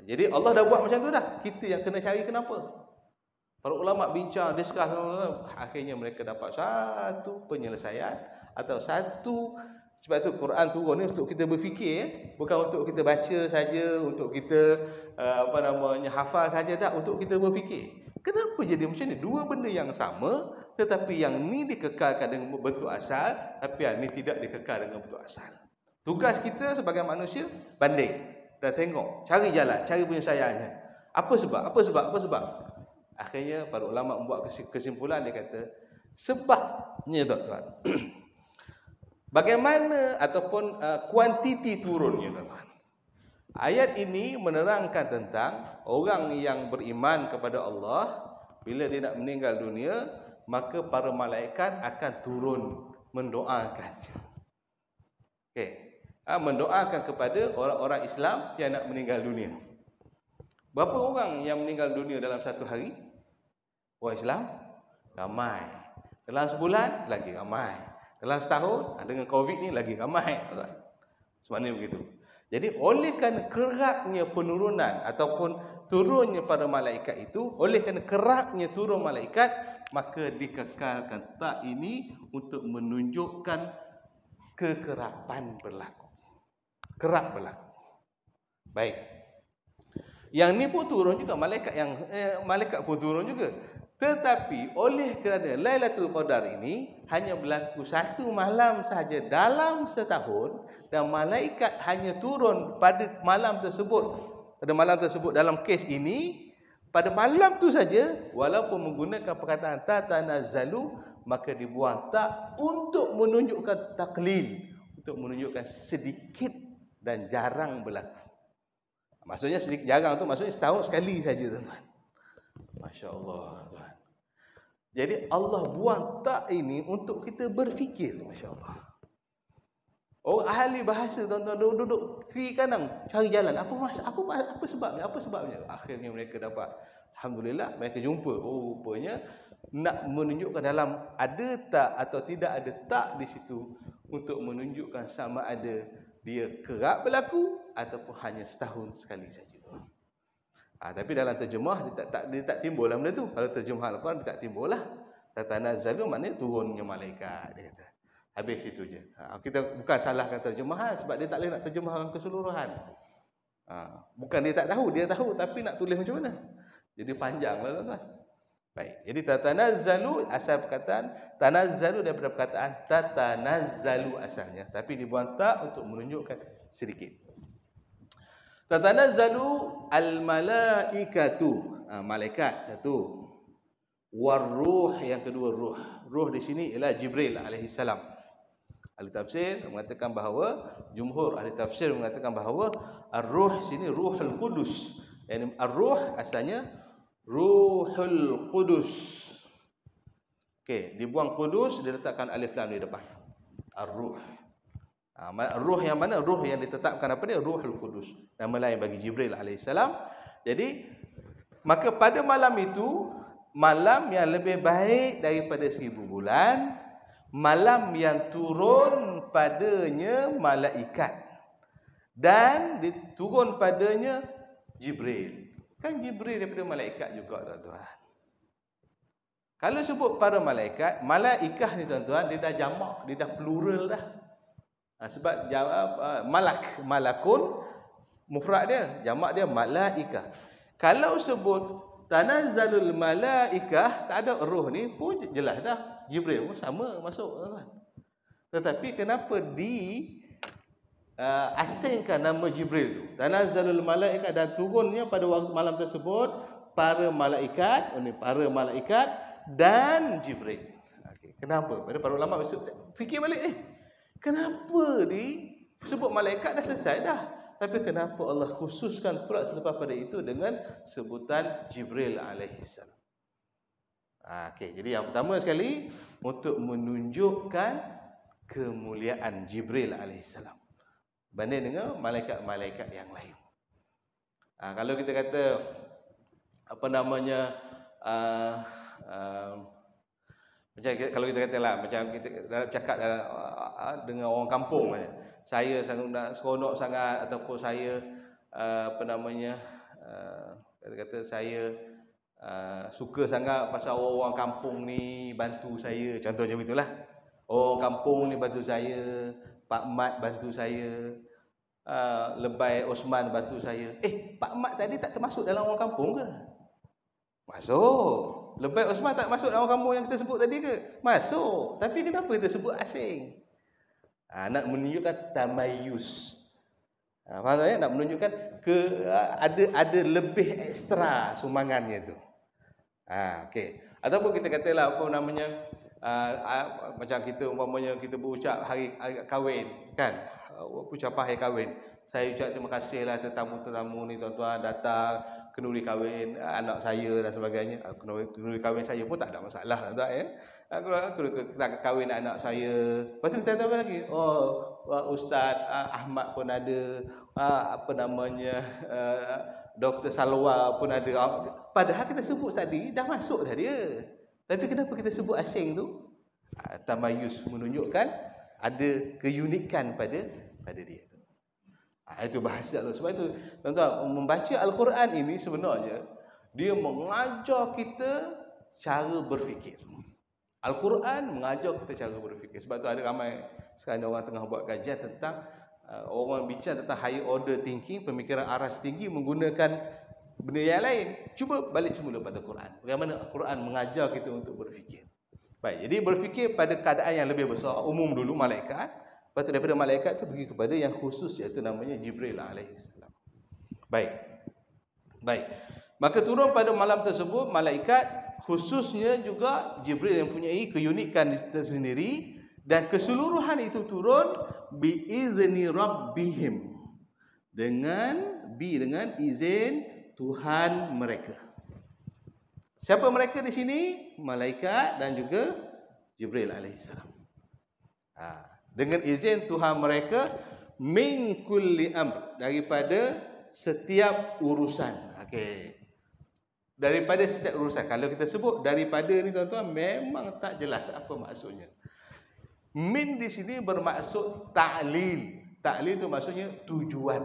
Jadi Allah dah buat macam tu dah. Kita yang kena cari kenapa. Para ulama bincang, discuss, akhirnya mereka dapat satu penyelesaian atau satu. Sebab tu Quran turun ni untuk kita berfikir, bukan untuk kita baca saja, untuk kita hafal saja, tak, untuk kita berfikir. Kenapa jadi macam ni? Dua benda yang sama, tetapi yang ni dikekalkan dengan bentuk asal, tapi yang ni tidak dikekal dengan bentuk asal. Tugas kita sebagai manusia banding dan tengok, cari jalan, cari penyelesaiannya. Apa sebab? Apa sebab? Apa sebab? Akhirnya para ulama membuat kesimpulan, dia kata sebabnya, tuan-tuan. Bagaimana ataupun kuantiti turunnya, tuan-tuan. Ayat ini menerangkan tentang orang yang beriman kepada Allah, bila dia nak meninggal dunia, maka para malaikat akan turun mendoakannya. Okey. Mendoakan kepada orang-orang Islam yang nak meninggal dunia. Berapa orang yang meninggal dunia dalam satu hari? Orang Islam? Ramai. Dalam sebulan? Lagi ramai. Dalam setahun, dengan COVID ni lagi ramai. Sebenarnya begitu. Jadi oleh kerana kerapnya penurunan ataupun turunnya para malaikat itu, oleh kerana kerapnya turun malaikat, maka dikekalkan tak ini untuk menunjukkan kekerapan berlaku. Kerap berlaku. Baik. Yang ni pun turun juga, malaikat pun turun juga. Tetapi oleh kerana Lailatul Qadar ini hanya berlaku satu malam sahaja dalam setahun, dan malaikat hanya turun pada malam tersebut. Pada malam tersebut, dalam kes ini, pada malam tu saja, walaupun menggunakan perkataan tatanazzalu, maka dibuang tak untuk menunjukkan taklil, untuk menunjukkan sedikit dan jarang berlaku. Maksudnya sedikit jarang tu maksudnya setahun sekali saja, tuan-tuan. Masya-Allah, tuan. Jadi Allah buang tak ini untuk kita berfikir, masya-Allah. Orang ahli bahasa, tuan-tuan, duduk kiri kanan cari jalan. Apa sebabnya? Apa sebabnya? Akhirnya mereka dapat, alhamdulillah, mereka jumpa. Oh, rupanya nak menunjukkan dalam ada tak atau tidak ada tak di situ untuk menunjukkan sama ada dia kerap berlaku ataupun hanya setahun sekali saja. Tapi dalam terjemah dia tak timbul lah benda tu. Kalau terjemah Al-Quran dia tak timbul lah. Tatanazzalu maknanya turunnya malaikat, dia kata. Habis itu je. Kita bukan salahkan terjemahan, sebab dia tak boleh nak terjemahkan keseluruhan. Bukan dia tak tahu, dia tahu, tapi nak tulis macam mana? Jadi panjang lah, tuan-tuan. Baik. Jadi tatanazzalu, asal perkataan tanazzalu daripada perkataan tatanazzalu asalnya, tapi dibuang tak untuk menunjukkan sedikit. Tatanazzalu al-malaikatu, malaikat satu. Waruh yang kedua, ruh. Ruh di sini ialah Jibril alaihi salam. Ahli tafsir mengatakan bahawa, jumhur ahli tafsir mengatakan bahawa ar-ruh sini Ruhul Qudus. Yani ar-ruh asalnya Ruhul Qudus. Okey, dibuang Qudus, diletakkan alif lam di depan. Ar-ruh. Ruh yang mana? Ruh yang ditetapkan apa dia? Ruhul Qudus. Nama lain bagi Jibril alaihissalam. Jadi, maka pada malam itu, malam yang lebih baik daripada 1000 bulan, malam yang turun padanya malaikat, dan diturun padanya Jibril. Kan Jibril daripada malaikat juga, tuan-tuan. Kalau sebut para malaikat, malaikah ni, tuan-tuan, dia dah jamak, dia dah plural dah. Sebab malakun mufrad dia, jamak dia malaikah. Kalau sebut tanazzalul malaikah, tak ada roh ni pun jelas dah, Jibril pun sama masuk, tuan-tuan. Tetapi kenapa asingkan nama Jibril tu, tanazzalul malaikah, dan turunnya pada waktu malam tersebut para malaikat dan Jibril. Kenapa? Pada para ulama fikir balik kenapa disebut malaikat dah selesai dah, tapi kenapa Allah khususkan pula selepas pada itu dengan sebutan Jibril alaihissalam? Okey, jadi yang pertama sekali untuk menunjukkan kemuliaan Jibril alaihissalam banding dengan malaikat-malaikat yang lain. Kalau kita kata apa namanya macam kalau kita katalah macam kita cakap dengan orang kampung macam saya sangat seronok sangat ataupun saya apa namanya kata saya suka sangat pasal orang kampung ni bantu saya, contoh macam itulah. Orang kampung ni bantu saya, Pak Mat bantu saya, Lebay Osman bantu saya. Pak Mat tadi tak termasuk dalam orang kampung ke? Masuk. Lebay Osman tak masuk dalam orang kampung yang kita sebut tadi ke? Masuk. Tapi kenapa kita sebut asing? Nak menunjukkan tamayus. Faham tak ya? Nak menunjukkan ada lebih ekstra sumbangannya tu. Okey. Ataupun kita katalah apa namanya macam kita umpamanya kita berucap hari kahwin kan. Ucapan hari kahwin. Saya ucap terima kasihlah tetamu-tetamu ni tuan-tuan datang kenduri kahwin anak saya dan sebagainya. Kenduri kahwin saya pun tak ada masalah tak ya. Kita kahwin anak saya. Lepas tu kita tambah lagi. Ustaz Ahmad pun ada, apa namanya Dr. Salwa pun ada. Padahal kita sebut tadi dah masuk dah dia. Tapi kenapa kita sebut asing tu? Tamayus, menunjukkan ada keunikan pada dia tu. Itu bahasa tu. Sebab itu tuan-tuan, membaca Al-Quran ini sebenarnya dia mengajar kita cara berfikir. Al-Quran mengajar kita cara berfikir. Sebab tu ada ramai sekarang orang tengah buat kajian tentang orang bincang tentang higher order thinking, pemikiran aras tinggi menggunakan benda yang lain. Cuba balik semula pada Quran. Bagaimana Al-Quran mengajar kita untuk berfikir. Baik, jadi berfikir pada keadaan yang lebih besar, umum dulu malaikat. Lepas tu daripada malaikat tu pergi kepada yang khusus, iaitu namanya Jibril alaihissalam. Baik. Maka turun pada malam tersebut malaikat, khususnya juga Jibril yang mempunyai keunikan tersendiri, dan keseluruhan itu turun biizni rabbihim, dengan izin Tuhan mereka. Siapa mereka di sini? Malaikat dan juga Jibril alaihissalam. Dengan izin Tuhan mereka, min kulli amr, daripada setiap urusan. Okey. Daripada setiap urusan. Kalau kita sebut daripada ni tuan-tuan, memang tak jelas apa maksudnya. Min di sini bermaksud ta'lil. Ta'lil itu maksudnya tujuan.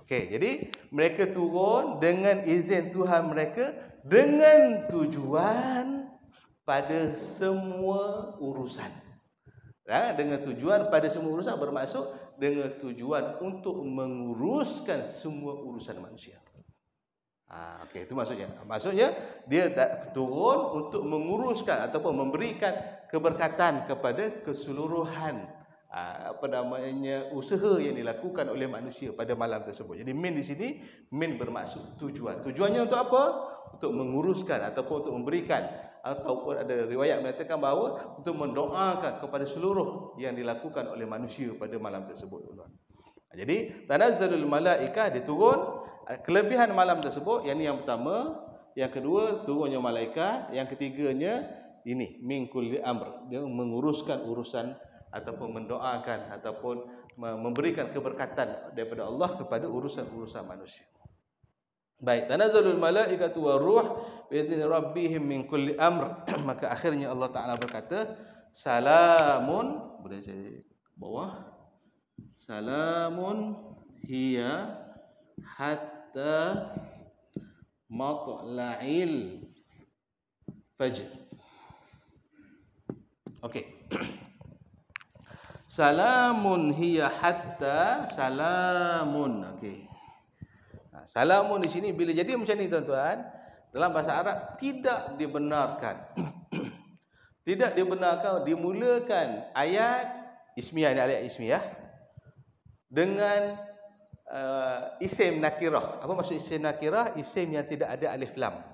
Okey, jadi mereka turun dengan izin Tuhan mereka dengan tujuan pada semua urusan. Dengan tujuan pada semua urusan bermaksud dengan tujuan untuk menguruskan semua urusan manusia. Okey, itu maksudnya. Maksudnya dia turun untuk menguruskan ataupun memberikan keberkatan kepada keseluruhan apa namanya usaha yang dilakukan oleh manusia pada malam tersebut. Jadi min di sini, min bermaksud tujuan. Tujuannya untuk apa? Untuk menguruskan ataupun untuk memberikan, ataupun ada riwayat mengatakan bahawa untuk mendoakan kepada seluruh yang dilakukan oleh manusia pada malam tersebut. Jadi tanazzalul malaikah, diturun. Kelebihan malam tersebut, yang ini yang pertama. Yang kedua, turunnya malaikat. Yang ketiganya ini min kulli amr, dia menguruskan urusan ataupun mendoakan ataupun memberikan keberkatan daripada Allah kepada urusan-urusan manusia. Baik, tanazzalul malaikatu waruh bi idzni rabbihim min kulli amr. Maka akhirnya Allah Taala berkata, salamun, boleh saya bawah, salamun hiya hatta matla'il fajr. Okey. Salamun hiya hatta salamun. Okey. Salamun di sini bila jadi macam ni tuan-tuan, dalam bahasa Arab tidak dibenarkan. Tidak dibenarkan dimulakan ayat ismiyah, ini ayat ismiyah, dengan isim nakirah. Apa maksud isim nakirah? Isim yang tidak ada alif lam.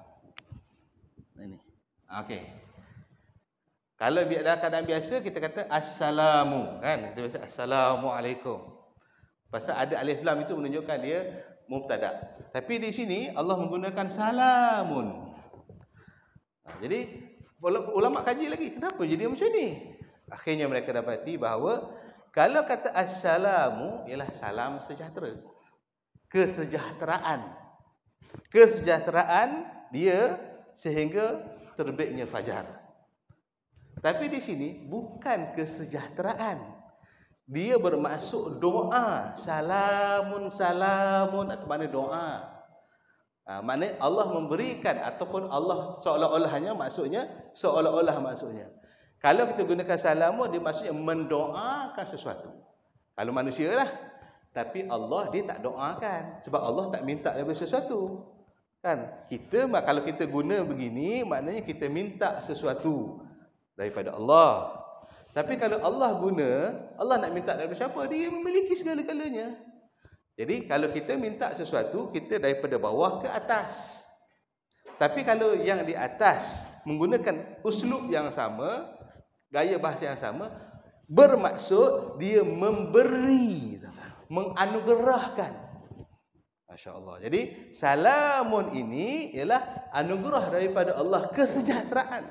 Ini. Okey. Kalau dalam keadaan biasa kita kata assalamu, kan? Kita biasa assalamualaikum. Pasal ada alif lam itu menunjukkan dia mubtada. Tapi di sini Allah menggunakan salamun. Jadi ulama kaji lagi, kenapa jadi macam ni? Akhirnya mereka dapati bahawa kalau kata assalamu ialah salam sejahtera. Kesejahteraan. Kesejahteraan dia sehingga terbitnya fajar. Tapi di sini bukan kesejahteraan. Dia bermaksud doa. Salamun atau mana doa. Maknanya Allah memberikan ataupun Allah seolah-olahnya maksudnya kalau kita gunakan salamu dia maksudnya mendoakan sesuatu. Kalau manusia lah, tapi Allah dia tak doakan sebab Allah tak minta daripada sesuatu. Kan? Kalau kita guna begini maknanya kita minta sesuatu daripada Allah. Tapi kalau Allah guna, Allah nak minta daripada siapa? Dia memiliki segala-galanya. Jadi kalau kita minta sesuatu, kita daripada bawah ke atas. Tapi kalau yang di atas menggunakan uslub yang sama, gaya bahasa yang sama, bermaksud dia memberi, menganugerahkan. Masya Allah. Jadi salamun ini ialah anugerah daripada Allah, kesejahteraan.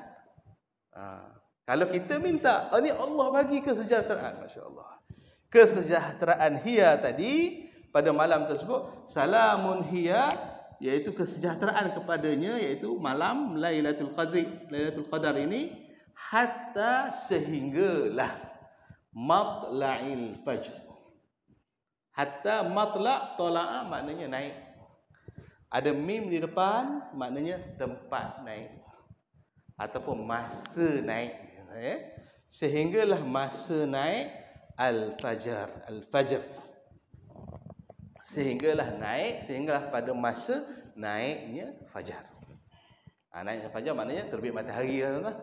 Kalau kita minta, ini Allah bagi kesejahteraan. Masya Allah. Kesejahteraan hiya tadi pada malam tersebut, salamun hiya, iaitu kesejahteraan kepadanya, iaitu malam Lailatul Qadri. Lailatul Qadar ini hatta sehinggalah matla'il fajr. Hatta matla' tala'a maknanya naik. Ada mim di depan maknanya tempat naik ataupun masa naik. Sehinggalah masa naik al-fajr. Al-fajr. Sehinggalah pada masa naiknya fajar. Naiknya fajar maknanya terbit matahari lah.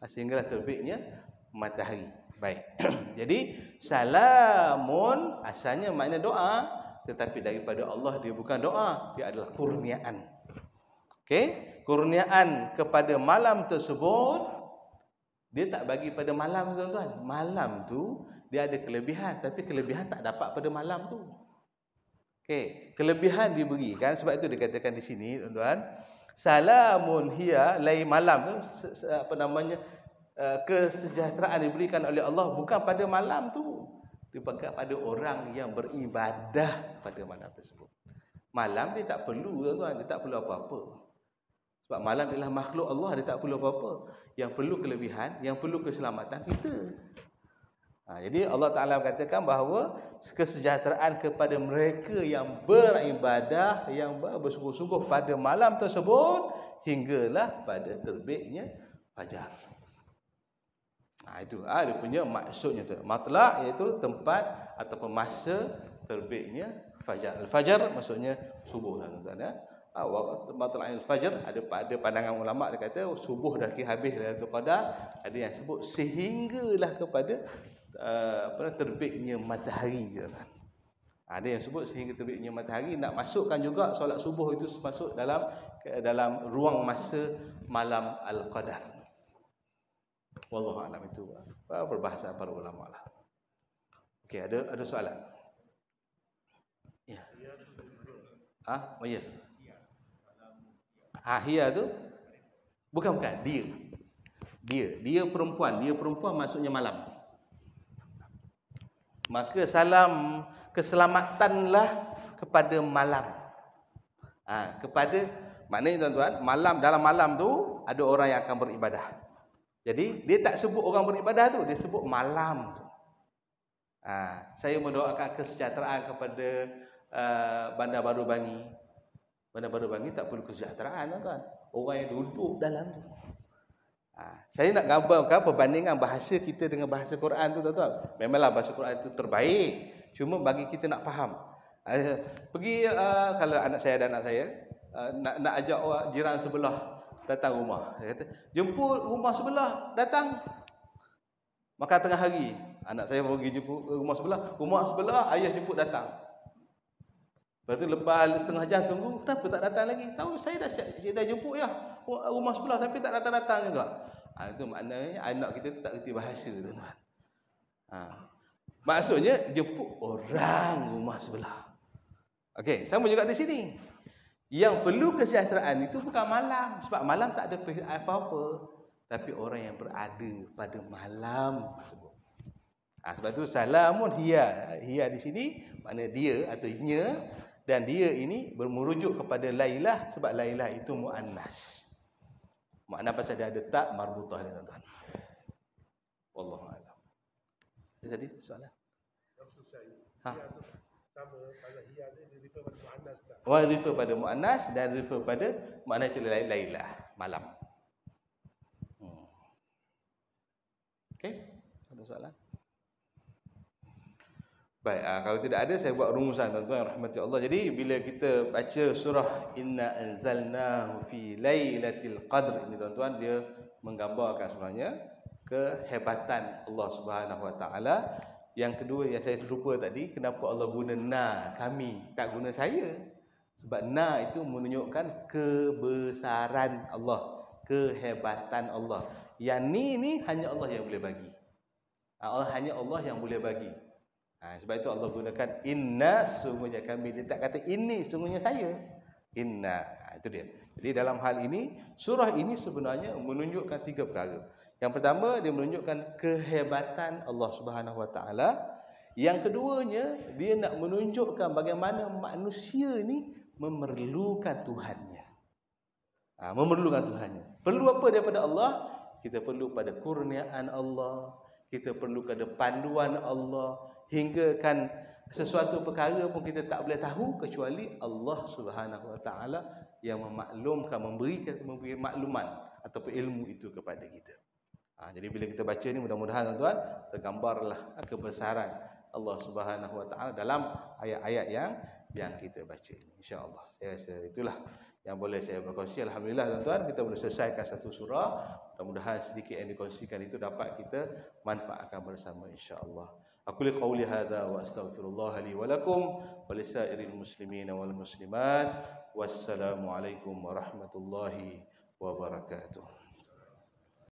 Sehinggalah terbitnya matahari. Baik. Jadi salamun asalnya makna doa, tetapi daripada Allah dia bukan doa, dia adalah kurniaan. Okey, kurniaan kepada malam tersebut dia tak bagi pada malam, tuan-tuan. Malam tu dia ada kelebihan, tapi kelebihan tak dapat pada malam tu. Okey, kelebihan diberikan, sebab itu dikatakan di sini, tuan-tuan, salamun hiya, lain malam tu kesejahteraan diberikan oleh Allah bukan pada malam tu, diberikan pada orang yang beribadah pada malam tersebut. Malam dia tak perlu, tuan-tuan, dia tak perlu apa-apa. Sebab malam ialah makhluk Allah, dia tak perlu apa-apa. Yang perlu kelebihan, yang perlu keselamatan kita. Jadi Allah Ta'ala katakan bahawa kesejahteraan kepada mereka yang beribadah, yang bersungguh-sungguh pada malam tersebut hinggalah pada terbitnya fajar. Itu dia punya maksudnya tu. Matla' iaitu tempat ataupun masa terbitnya fajar. Al-fajar maksudnya subuh, tuan-tuan. Waktu matla'il fajar, ada pandangan ulama dia kata subuh dah habis Lailatul Qadar, ada yang sebut sehinggalah kepada terbitnya matahari. Ada yang sebut sehingga terbitnya matahari, nak masukkan juga solat subuh itu masuk dalam ruang masa malam al-qadar. Wallahu a'lam, itu perbahasan para ulama lah. Okey, ada soalan? Ya. Oh ya. Hiya tu bukan dia perempuan maksudnya malam. Maka salam keselamatanlah kepada malam. Maknanya, tuan-tuan, dalam malam tu ada orang yang akan beribadah. Jadi dia tak sebut orang beribadah tu, dia sebut malam tu. Saya mendoakan kesejahteraan kepada Bandar Baru Bangi. Bandar Baru Bangi tak perlu kesejahteraan, tuan-tuan. Orang yang duduk dalam tu. Saya nak gambarkan perbandingan bahasa kita dengan bahasa Quran tu, tuan-tuan. Memanglah bahasa Quran itu terbaik, cuma bagi kita nak faham. Pergi kalau anak saya nak ajak orang jiran sebelah datang rumah. Saya kata, jemput rumah sebelah datang makan tengah hari. Anak saya pergi jemput rumah sebelah, ayah jemput datang. Lepas tu lepas setengah jam tunggu, kenapa tak datang lagi? Tahu saya dah jemput ya rumah sebelah tapi tak datang-datang juga. Itu maknanya anak kita tu tak kerti bahasa, tuan-tuan. Maksudnya jemput orang rumah sebelah. Okey, sama juga di sini. Yang perlu kesejahteraan itu bukan malam, sebab malam tak ada apa-apa, tapi orang yang berada pada malam tersebut. Sebab tu salamun hiya. Hiya di sini makna dia atau nya, dan dia ini merujuk kepada Lailah sebab Lailah itu muannas. Makna pasal dia ada tak marbutah ni tuan-tuan. Wallahu a'lam. Jadi soalan. Sama pada hiya ni refer pada muannas tak? Refer pada muannas dan refer pada makna itu Lailah, malam. Okey, ada soalan? Baik, kalau tidak ada saya buat rumusan tuan-tuan rahmati Allah. Jadi bila kita baca surah Inna anzalnahu fi lailatul qadr ini tuan-tuan, dia menggambarkan sebenarnya kehebatan Allah Subhanahu Wa Taala. Yang kedua yang saya lupa tadi, kenapa Allah guna na kami, tak guna saya? Sebab na itu menunjukkan kebesaran Allah, kehebatan Allah. Yang ni hanya Allah yang boleh bagi. Hanya Allah yang boleh bagi. Sebab itu Allah gunakan inna, sungguhnya kami. Dia tak kata ini, sungguhnya saya. Inna, itu dia. Jadi dalam hal ini, surah ini sebenarnya menunjukkan 3 perkara. Yang pertama, dia menunjukkan kehebatan Allah Subhanahu Wa Taala. Yang keduanya, dia nak menunjukkan bagaimana manusia ni memerlukan Tuhannya. Memerlukan Tuhannya. Perlu apa daripada Allah? Kita perlu pada kurniaan Allah, kita perlu kepada panduan Allah, hingga kan sesuatu perkara pun kita tak boleh tahu kecuali Allah Subhanahu Wa Taala yang memaklumkan, memberi makluman ataupun ilmu itu kepada kita. Jadi bila kita baca ni, mudah-mudahan tuan-tuan tergambarlah kebesaran Allah Subhanahu Wa Taala dalam ayat-ayat yang kita baca ini, insya-Allah. Saya rasa itulah yang boleh saya berkongsi. Alhamdulillah tuan-tuan, kita boleh selesaikan satu surah. Mudah-mudahan sedikit yang dikongsikan itu dapat kita manfaatkan bersama, insya-Allah. Aku li qauli hadza wa astaghfirullah li wa lakum wa lisairil muslimin wal muslimat. Wassalamu alaikum warahmatullahi wabarakatuh.